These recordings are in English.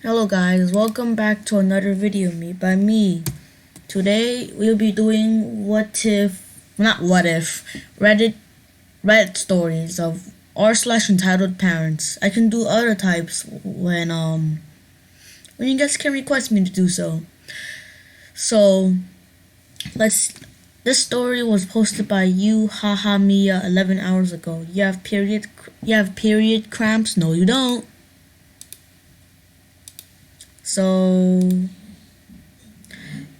Hello guys, welcome back to another video made by me. Today we'll be doing Reddit stories of r/slash entitled parents. I can do other types when you guys can request me to do so. So let's this story was posted by you haha Mia 11 hours ago. You have period cramps? No you don't. So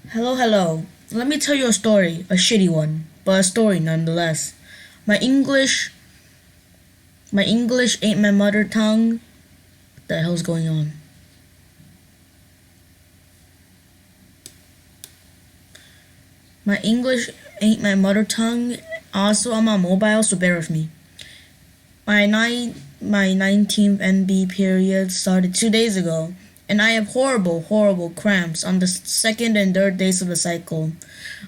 hello. Let me tell you a story, a shitty one, but a story nonetheless. My English, my English ain't my mother tongue. What the hell's going on? My English ain't my mother tongue. Also, I'm on mobile, so bear with me. My 19th NB period started 2 days ago, and I have horrible cramps on the second and third days of the cycle.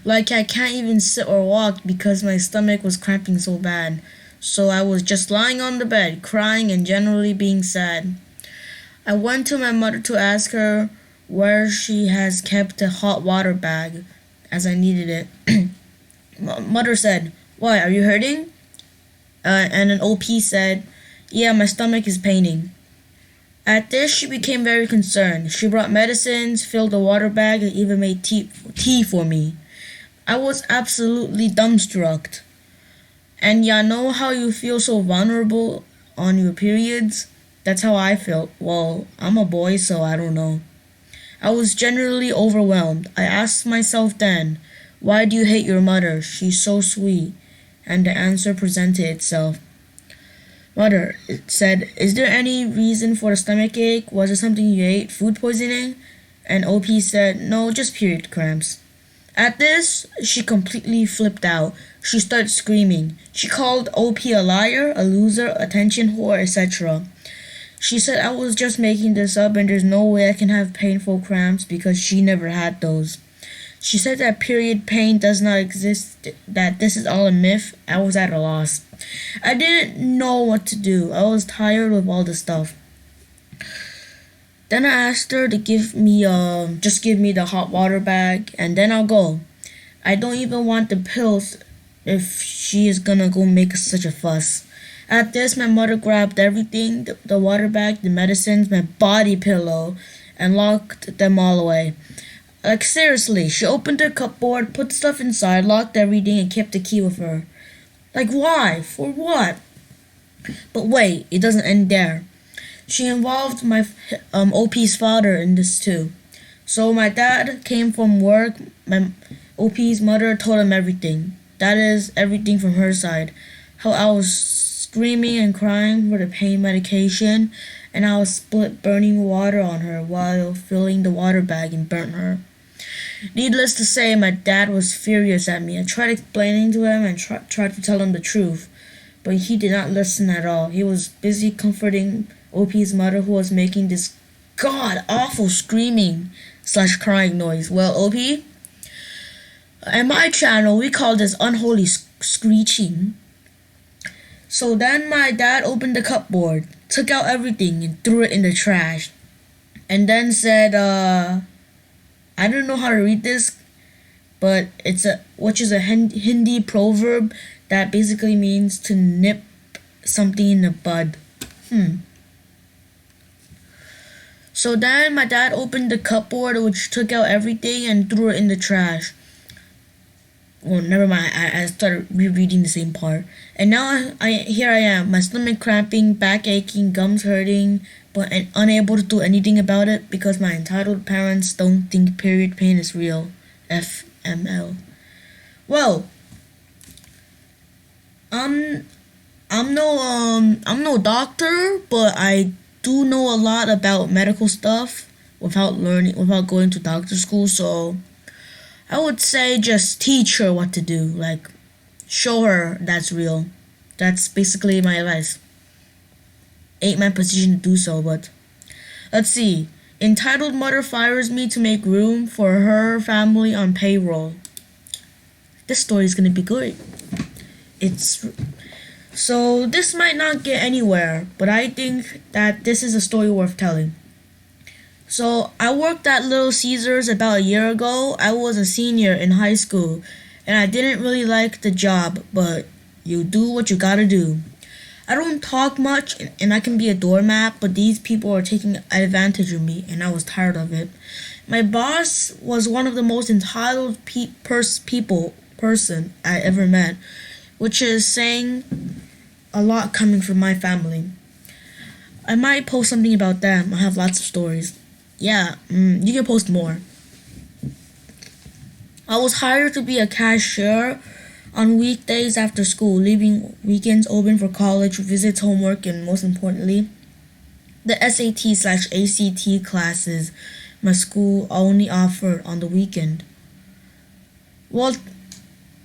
Like I can't even sit or walk because my stomach was cramping so bad. So I was just lying on the bed, crying and generally being sad. I went to my mother to ask her where she has kept a hot water bag, as I needed it. Mother said, "Why, are you hurting?" And an OP said, "Yeah, my stomach is paining." At this, she became very concerned. She brought medicines, filled the water bag, and even made tea for me. I was absolutely dumbstruck. And y'all know how you feel so vulnerable on your periods? That's how I felt. Well, I'm a boy, so I don't know. I was generally overwhelmed. I asked myself then, why do you hate your mother? She's so sweet. And the answer presented itself. Mother, it said, is there any reason for the stomach ache? Was it something you ate? Food poisoning? And OP said, no, just period cramps. At this, she completely flipped out. She started screaming. She called OP a liar, a loser, attention whore, etc. She said I was just making this up and there's no way I can have painful cramps because she never had those. She said that period pain does not exist, that this is all a myth. I was at a loss. I didn't know what to do. I was tired of all the stuff. Then I asked her to just give me the hot water bag and then I'll go. I don't even want the pills if she is gonna go make such a fuss. At this, my mother grabbed everything, the water bag, the medicines, my body pillow, and locked them all away. Like seriously, she opened her cupboard, put stuff inside, locked everything, and kept the key with her. Like why? For what? But wait, it doesn't end there. She involved my OP's father in this too. So my dad came from work. My OP's mother told him everything. That is everything from her side. How I was screaming and crying for the pain medication, and I was split burning water on her while filling the water bag and burnt her. Needless to say, my dad was furious at me. I tried explaining to him and tried to tell him the truth, but he did not listen at all. He was busy comforting OP's mother, who was making this god awful screaming slash crying noise. Well, OP, at my channel we call this unholy screeching. So then my dad opened the cupboard, took out everything and threw it in the trash, and then said, I don't know how to read this, but which is a Hindi proverb that basically means to nip something in the bud. So then my dad opened the cupboard, which took out everything and threw it in the trash. Well, never mind. I started rereading the same part, and now here I am. My stomach cramping, back aching, gums hurting, but unable to do anything about it because my entitled parents don't think period pain is real. FML. Well, I'm no doctor, but I do know a lot about medical stuff without going to doctor school. So I would say just teach her what to do. Like, show her that's real. That's basically my advice. Ain't my position to do so, but let's see. Entitled mother fires me to make room for her family on payroll. This story is gonna be good. So this might not get anywhere, but I think that this is a story worth telling. So I worked at Little Caesars about a year ago. I was a senior in high school and I didn't really like the job, but you do what you gotta do. I don't talk much and I can be a doormat, but these people are taking advantage of me and I was tired of it. My boss was one of the most entitled person I ever met, which is saying a lot coming from my family. I might post something about them. I have lots of stories. Yeah, you can post more. I was hired to be a cashier on weekdays after school, leaving weekends open for college visits, homework, and most importantly, the SAT/ACT classes my school only offered on the weekend. Well,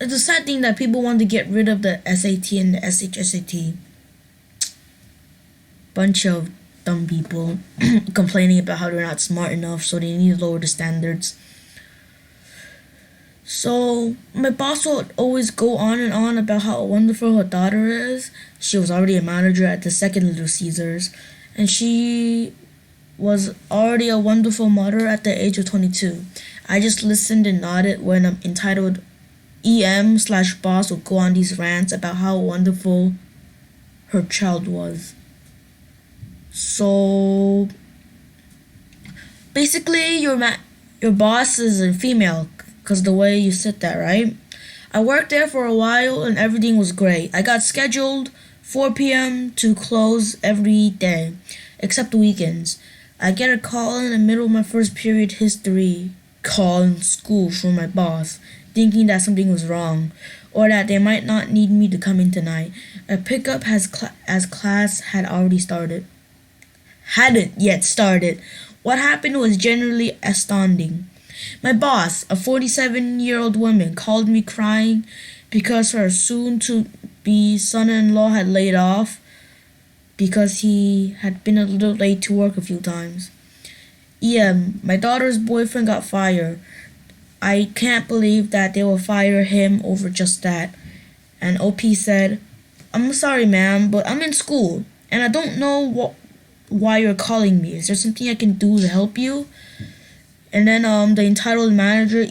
it's a sad thing that people want to get rid of the SAT and the SHSAT. Bunch of dumb people complaining about how they're not smart enough, so they need to lower the standards. So my boss would always go on and on about how wonderful her daughter is. She was already a manager at the second Little Caesars, and she was already a wonderful mother at the age of 22. I just listened and nodded when an entitled EM/boss would go on these rants about how wonderful her child was. So basically, your boss is a female, cause the way you said that, right? I worked there for a while and everything was great. I got scheduled 4 p.m. to close every day, except the weekends. I get a call in the middle of my first period history call in school from my boss, thinking that something was wrong, or that they might not need me to come in tonight. A pickup as class had already started. Hadn't yet started. What happened was generally astounding. My boss, a 47-year-old woman, called me crying because her soon-to-be son-in-law had laid off because he had been a little late to work a few times. My daughter's boyfriend got fired. I can't believe that they will fire him over just that. And OP said, I'm sorry, ma'am, but I'm in school, and I don't know why you're calling me. Is there something I can do to help you? And then the entitled manager,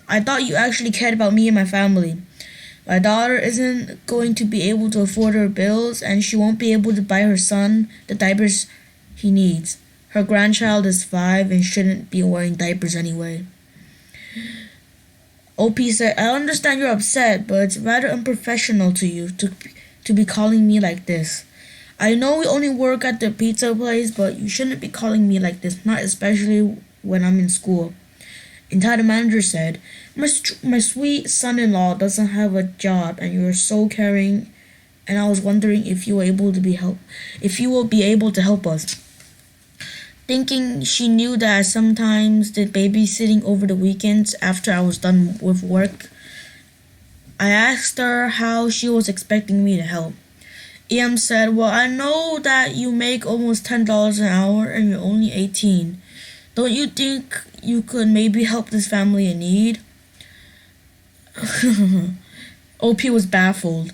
I thought you actually cared about me and my family. My daughter isn't going to be able to afford her bills, and she won't be able to buy her son the diapers he needs. Her grandchild is 5 and shouldn't be wearing diapers anyway. OP said, I understand you're upset, but it's rather unprofessional to you to be calling me like this. I know we only work at the pizza place, but you shouldn't be calling me like this, not especially when I'm in school. Entitled manager said, my sweet son-in-law doesn't have a job and you're so caring, and I was wondering if you will be able to help us. Thinking she knew that I sometimes did babysitting over the weekends after I was done with work, I asked her how she was expecting me to help. Said, well, I know that you make almost $10 an hour and you're only 18. Don't you think you could maybe help this family in need? OP was baffled.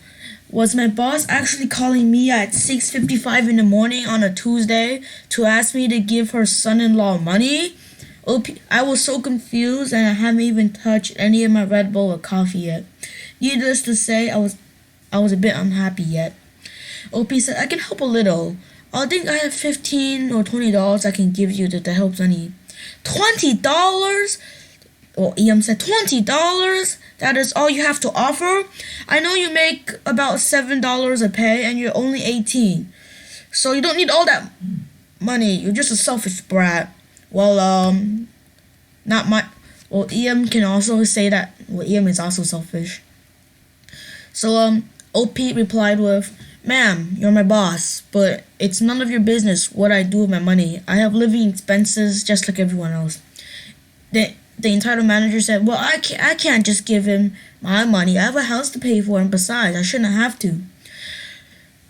Was my boss actually calling me at 6:55 in the morning on a Tuesday to ask me to give her son-in-law money? I was so confused and I haven't even touched any of my Red Bull or coffee yet. Needless to say, I was a bit unhappy yet. OP said, I can help a little. I think I have $15 or $20 I can give you to help any. $20? Well, said, $20? That is all you have to offer? I know you make about $7 a pay and you're only 18. So you don't need all that money. You're just a selfish brat. Well, not my... Well, can also say that... Well, is also selfish. So, OP replied with, Ma'am, you're my boss, but it's none of your business what I do with my money. I have living expenses just like everyone else. The entitled manager said, well, I can't just give him my money. I have a house to pay for, and besides, I shouldn't have to.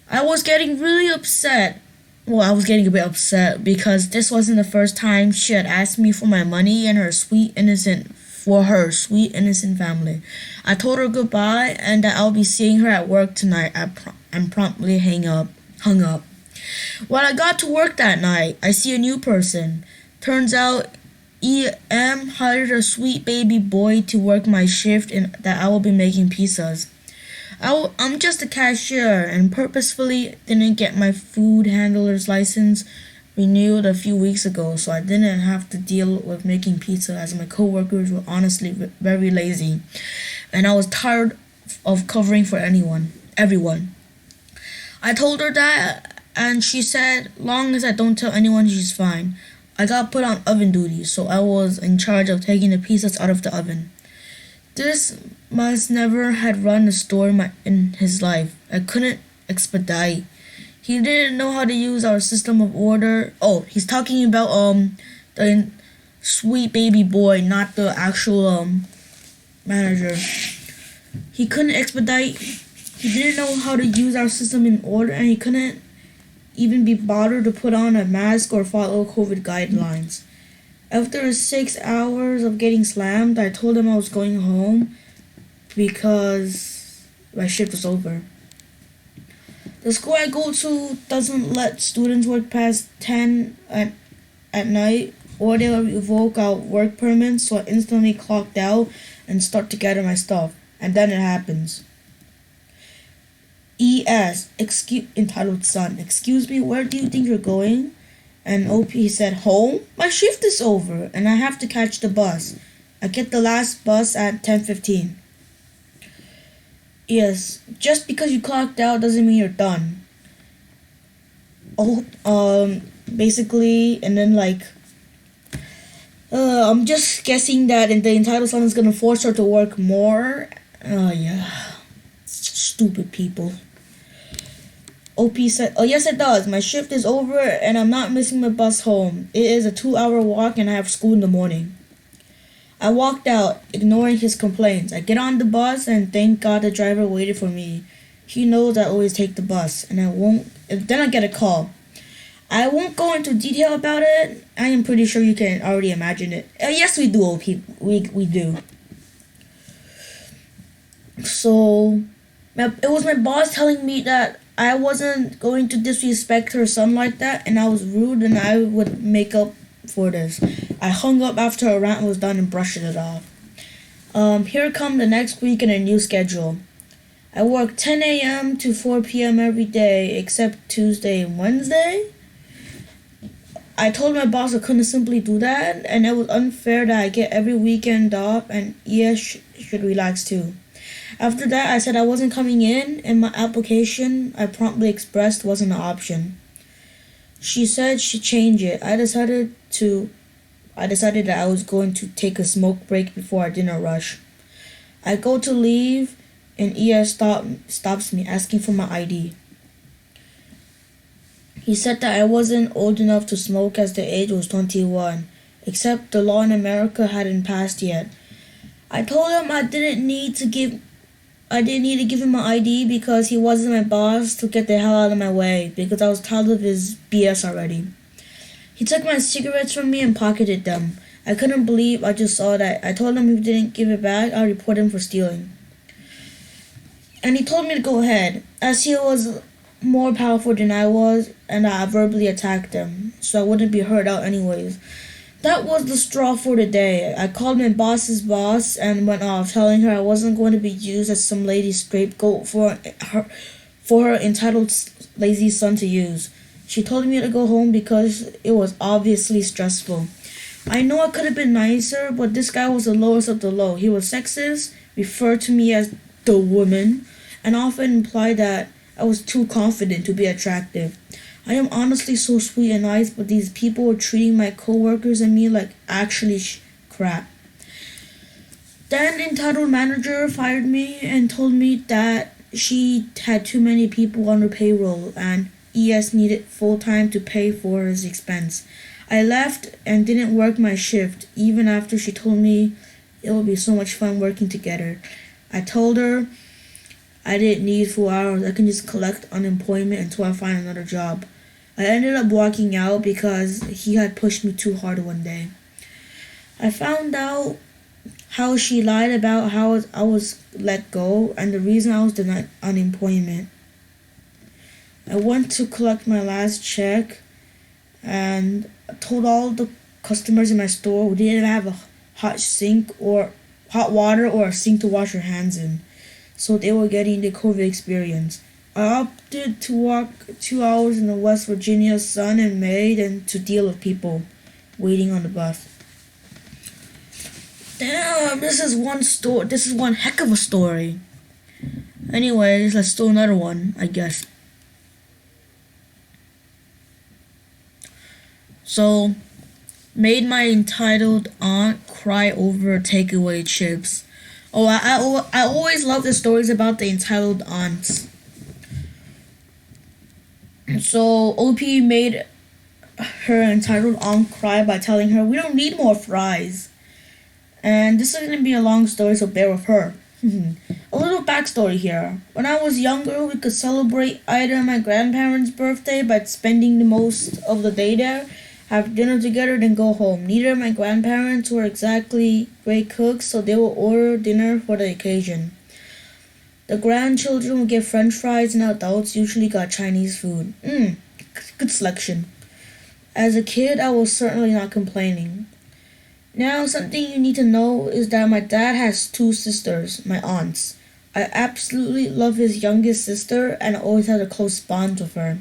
I was getting really upset. Well, I was getting a bit upset because this wasn't the first time she had asked me for my money and her sweet innocent family. I told her goodbye and that I'll be seeing her at work tonight and promptly hung up. When I got to work that night, I see a new person. Turns out EM hired a sweet baby boy to work my shift and that I will be making pizzas. I'm just a cashier and purposefully didn't get my food handler's license renewed a few weeks ago, so I didn't have to deal with making pizza as my coworkers were honestly very lazy, and I was tired of covering for everyone. I told her that, and she said, long as I don't tell anyone, she's fine. I got put on oven duty, so I was in charge of taking the pizzas out of the oven. This must never had run a store in his life. I couldn't expedite. He didn't know how to use our system of order. Oh, he's talking about the sweet baby boy, not the actual manager. He couldn't expedite. He didn't know how to use our system in order, and he couldn't even be bothered to put on a mask or follow COVID guidelines. After 6 hours of getting slammed, I told him I was going home because my shift was over. The school I go to doesn't let students work past 10 at night, or they'll revoke our work permits, so I instantly clocked out and start to gather my stuff. And then it happens. Entitled son, excuse me, where do you think you're going? And OP said, home? My shift is over, and I have to catch the bus. I get the last bus at 10:15. Yes, just because you clocked out doesn't mean you're done. Oh, basically, and then I'm just guessing that the entitled son is gonna force her to work more. Yeah, stupid people. OP said, oh yes it does. My shift is over and I'm not missing my bus home. It is a 2-hour walk and I have school in the morning. I walked out, ignoring his complaints. I get on the bus and thank God the driver waited for me. He knows I always take the bus and then I get a call. I won't go into detail about it. I am pretty sure you can already imagine it. Yes we do, OP. We do. So, it was my boss telling me that I wasn't going to disrespect her son like that, and I was rude, and I would make up for this. I hung up after her rant was done and brushed it off. Here come the next week and a new schedule. I work 10 a.m. to 4 p.m. every day except Tuesday and Wednesday. I told my boss I couldn't simply do that, and it was unfair that I get every weekend off, and ES should relax too. After that, I said I wasn't coming in, and my application I promptly expressed wasn't an option. She said she'd change it. I decided that I was going to take a smoke break before our dinner rush. I go to leave, and ES stops me, asking for my ID. He said that I wasn't old enough to smoke as the age was 21, except the law in America hadn't passed yet. I told him I didn't need to give him my ID because he wasn't my boss to get the hell out of my way because I was tired of his BS already. He took my cigarettes from me and pocketed them. I couldn't believe I just saw that. I told him if he didn't give it back, I'll report him for stealing. And he told me to go ahead, as he was more powerful than I was, and I verbally attacked him, so I wouldn't be hurt out anyways. That was the straw for the day. I called my boss's boss and went off, telling her I wasn't going to be used as some lady's scapegoat for her entitled lazy son to use. She told me to go home because it was obviously stressful. I know I could have been nicer, but this guy was the lowest of the low. He was sexist, referred to me as the woman, and often implied that I was too confident to be attractive. I am honestly so sweet and nice, but these people were treating my coworkers and me like actually crap. Then entitled manager fired me and told me that she had too many people on her payroll and ES needed full time to pay for his expense. I left and didn't work my shift, even after she told me it would be so much fun working together. I told her I didn't need full hours. I can just collect unemployment until I find another job. I ended up walking out because he had pushed me too hard one day. I found out how she lied about how I was let go and the reason I was denied unemployment. I went to collect my last check and told all the customers in my store who didn't have a hot sink or hot water or a sink to wash their hands in, so they were getting the COVID experience. I opted to walk 2 hours in the West Virginia sun in May than to deal with people waiting on the bus. Damn, this is one story. This is one heck of a story. Anyways, let's do another one, I guess. So, made my entitled aunt cry over takeaway chips. Oh, I always love the stories about the entitled aunts. So, OP made her entitled aunt cry by telling her, "We don't need more fries." And this is going to be a long story, so bear with her. A little backstory here. When I was younger, we could celebrate either my grandparents' birthday by spending the most of the day there, have dinner together, then go home. Neither of my grandparents were exactly great cooks, so they would order dinner for the occasion. The grandchildren would get french fries, and adults usually got Chinese food. Good selection. As a kid, I was certainly not complaining. Now, something you need to know is that my dad has two sisters, my aunts. I absolutely love his youngest sister and always had a close bond with her.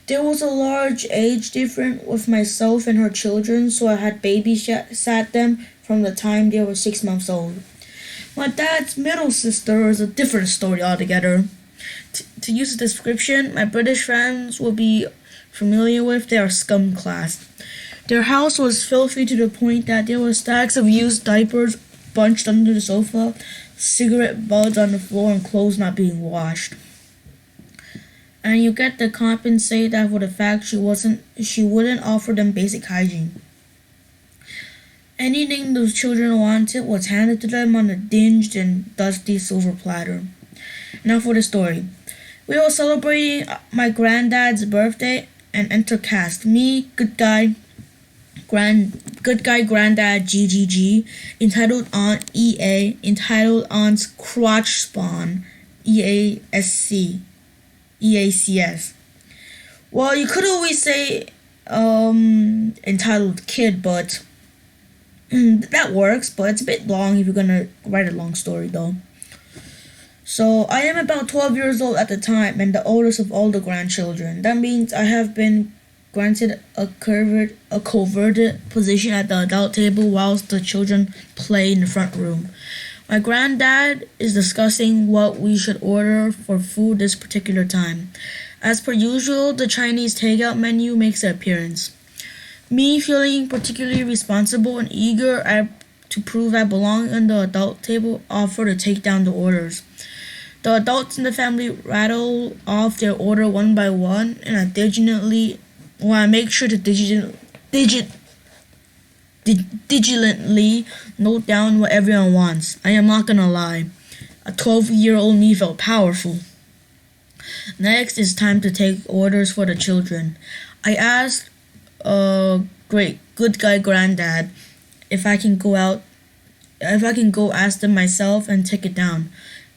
There was a large age difference with myself and her children, so I had babysat them from the time they were 6 months old. My dad's middle sister is a different story altogether. To use a description my British friends will be familiar with, they are scum class. Their house was filthy to the point that there were stacks of used diapers bunched under the sofa, cigarette butts on the floor, and clothes not being washed. And you get to compensate that for the fact she wouldn't offer them basic hygiene. Anything those children wanted was handed to them on a dinged and dusty silver platter. Now for the story. We were celebrating my granddad's birthday and enter cast. Me, good guy granddad GGG, entitled aunt EA, entitled aunt's crotch spawn EACS. Well, you could always say entitled kid, but that works, but it's a bit long if you're gonna write a long story though. So I am about 12 years old at the time and the oldest of all the grandchildren. That means I have been granted a coveted position at the adult table whilst the children play in the front room. My granddad is discussing what we should order for food this particular time. As per usual, the Chinese takeout menu makes an appearance. Me, feeling particularly responsible and eager to prove I belong on the adult table, offer to take down the orders. The adults in the family rattle off their order one by one, and I make sure to digitally note down what everyone wants. I am not gonna lie, a 12-year-old me felt powerful. Next, it's time to take orders for the children. I asked good guy granddad if I can go ask them myself and take it down.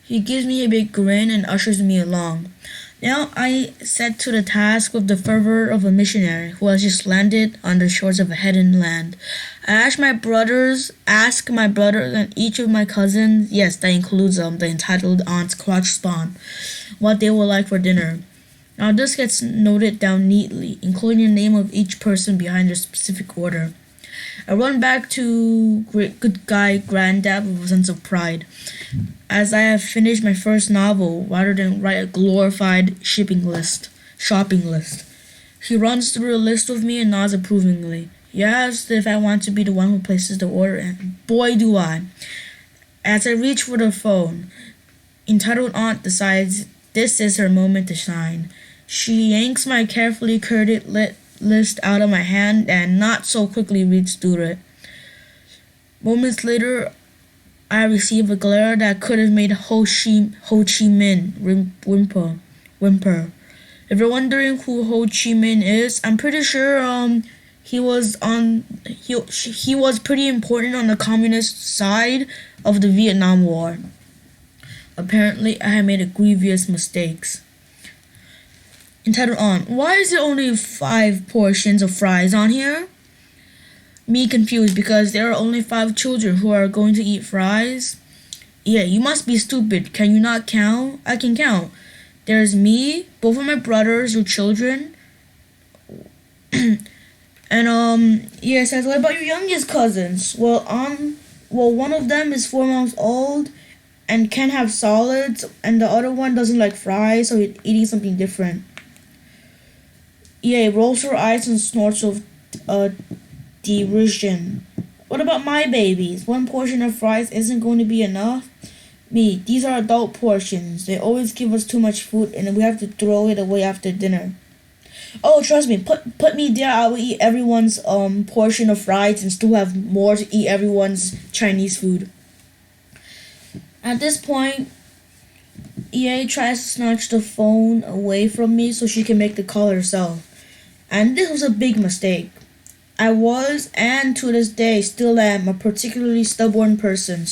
He gives me a big grin and ushers me along. Now I set to the task with the fervor of a missionary who has just landed on the shores of a hidden land. I ask my brothers and each of my cousins, yes, that includes the entitled aunt's crotch spawn, what they would like for dinner. Now this gets noted down neatly, including the name of each person behind their specific order. I run back to good guy granddad with a sense of pride, as I have finished my first novel rather than write a glorified shopping list. He runs through the list with me and nods approvingly. He asks if I want to be the one who places the order, and boy do I. As I reach for the phone, entitled aunt decides this is her moment to shine. She yanks my carefully curated list out of my hand and not so quickly reads through it. Moments later, I receive a glare that could have made Ho Chi Minh whimper. If you're wondering who Ho Chi Minh is, I'm pretty sure he was pretty important on the communist side of the Vietnam War. Apparently, I had made grievous mistakes. Entitled aunt, why is there only 5 portions of fries on here? Me confused because there are only 5 children who are going to eat fries. Yeah, you must be stupid. Can you not count? I can count. There's me, both of my brothers, your children, and yeah, it says, what about your youngest cousins? Well, one of them is 4 months old and can have solids, and the other one doesn't like fries, so he's eating something different. EA rolls her eyes and snorts with derision. What about my babies? One portion of fries isn't going to be enough. Me, these are adult portions. They always give us too much food, and we have to throw it away after dinner. Oh, trust me, put me there. I will eat everyone's portion of fries and still have more to eat everyone's Chinese food. At this point, EA tries to snatch the phone away from me so she can make the call herself. And this was a big mistake. I was, and to this day still am, a particularly stubborn person.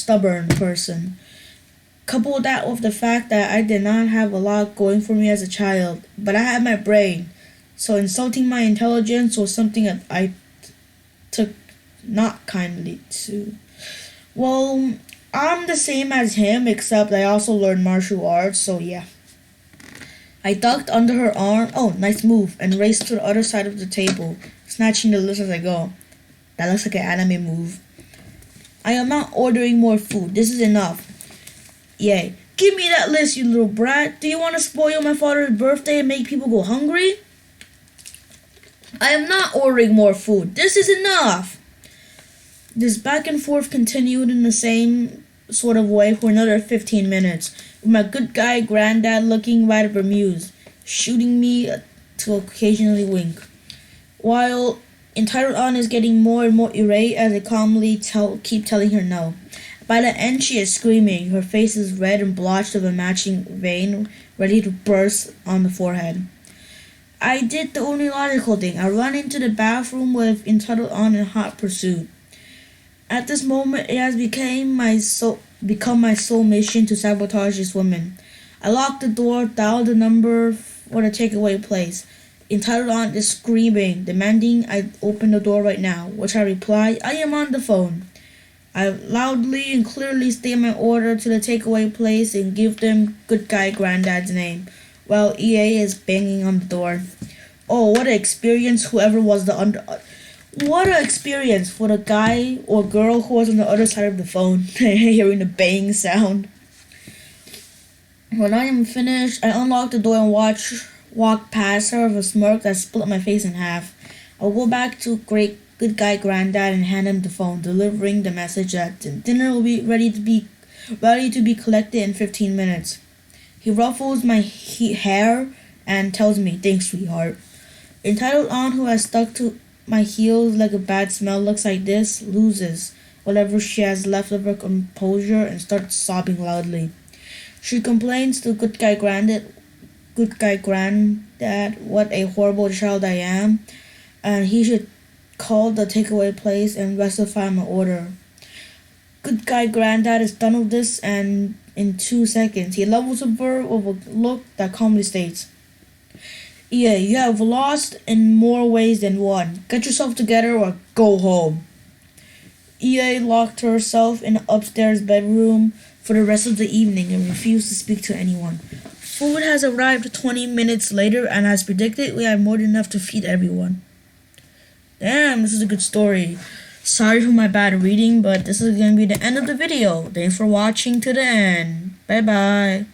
Couple that with the fact that I did not have a lot going for me as a child, but I had my brain. So insulting my intelligence was something that I took not kindly to. Well, I'm the same as him, except I also learned martial arts, so yeah. I ducked under her arm, oh, nice move, and raced to the other side of the table, snatching the list as I go. That looks like an anime move. I am not ordering more food. This is enough. Yay. Give me that list, you little brat. Do you want to spoil my father's birthday and make people go hungry? I am not ordering more food. This is enough. This back and forth continued in the same sort of way for another 15 minutes, with my good guy granddad looking rather bemused, shooting me to occasionally wink, while entitled Aunt is getting more and more irate as I calmly keep telling her no. By the end, she is screaming. Her face is red and blotched with a matching vein, ready to burst on the forehead. I did the only logical thing. I run into the bathroom with entitled Aunt in hot pursuit. At this moment, it has become my sole mission to sabotage this woman. I lock the door, dial the number for the takeaway place. Entitled Aunt is screaming, demanding I open the door right now, which I reply, I am on the phone. I loudly and clearly state my order to the takeaway place and give them good guy granddad's name, while EA is banging on the door. Oh, what an experience whoever was What an experience for the guy or girl who was on the other side of the phone, hearing the bang sound. When I am finished, I unlock the door and walk past her with a smirk that split my face in half. I'll go back to good guy granddad and hand him the phone, delivering the message that dinner will be ready to be collected in 15 minutes. He ruffles my hair and tells me, thanks, sweetheart. Entitled Aunt, who has stuck to my heels like a bad smell, looks like this, loses whatever she has left of her composure and starts sobbing loudly. She complains to good guy granddad what a horrible child I am, and he should call the takeaway place and rectify my order. Good guy granddad is done with this, and in 2 seconds he levels with her with a look that calmly states, yeah, you have lost in more ways than one. Get yourself together or go home. EA locked herself in the upstairs bedroom for the rest of the evening and refused to speak to anyone. Food has arrived 20 minutes later, and as predicted, we have more than enough to feed everyone. Damn, this is a good story. Sorry for my bad reading, but this is going to be the end of the video. Thanks for watching to the end. Bye bye.